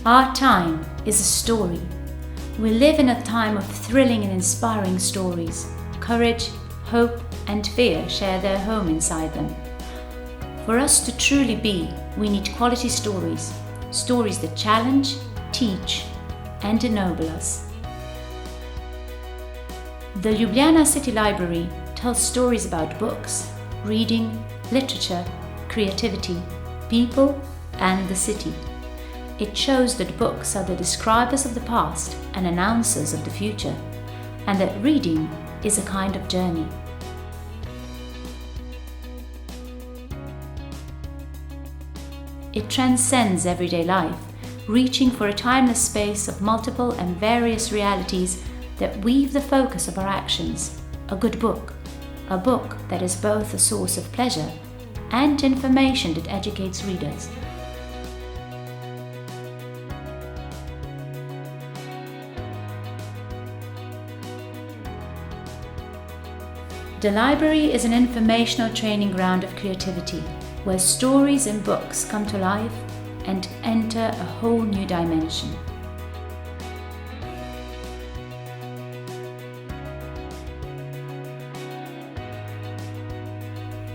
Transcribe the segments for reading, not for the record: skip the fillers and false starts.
Our time is a story. We live in a time of thrilling and inspiring stories. Courage, hope, and fear share their home inside them. For us to truly be, we need quality stories. Stories that challenge, teach, and ennoble us. The Ljubljana City Library tells stories about books, reading, literature, creativity, people, and the city. It shows that books are the describers of the past and announcers of the future, and that reading is a kind of journey. It transcends everyday life, reaching for a timeless space of multiple and various realities that weave the focus of our actions. A good book. A book that is both a source of pleasure and information that educates readers. The library is an informational training ground of creativity, where stories and books come to life and enter a whole new dimension.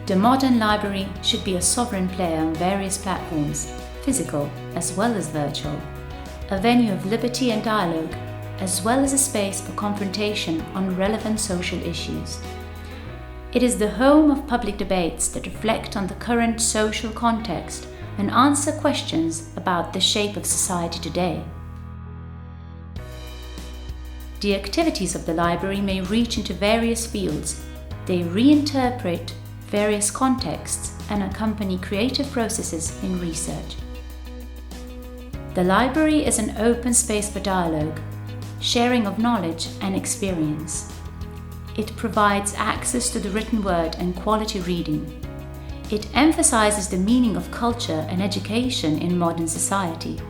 The modern library should be a sovereign player on various platforms, physical as well as virtual, a venue of liberty and dialogue, as well as a space for confrontation on relevant social issues. It is the home of public debates that reflect on the current social context and answer questions about the shape of society today. The activities of the library may reach into various fields. They reinterpret various contexts and accompany creative processes in research. The library is an open space for dialogue, sharing of knowledge and experience. It provides access to the written word and quality reading. It emphasizes the meaning of culture and education in modern society.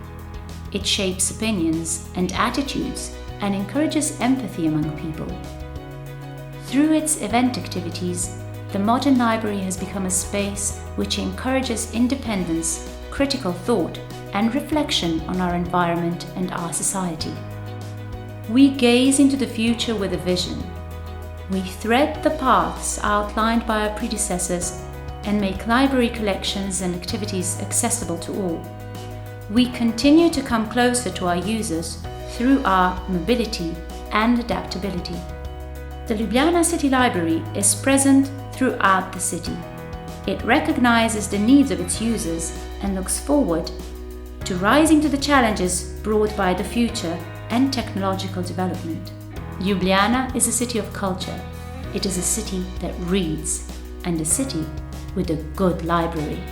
It shapes opinions and attitudes and encourages empathy among people. Through its event activities, the modern library has become a space which encourages independence, critical thought, and reflection on our environment and our society. We gaze into the future with a vision. We thread the paths outlined by our predecessors and make library collections and activities accessible to all. We continue to come closer to our users through our mobility and adaptability. The Ljubljana City Library is present throughout the city. It recognizes the needs of its users and looks forward to rising to the challenges brought by the future and technological development. Ljubljana is a city of culture. It is a city that reads, and a city with a good library.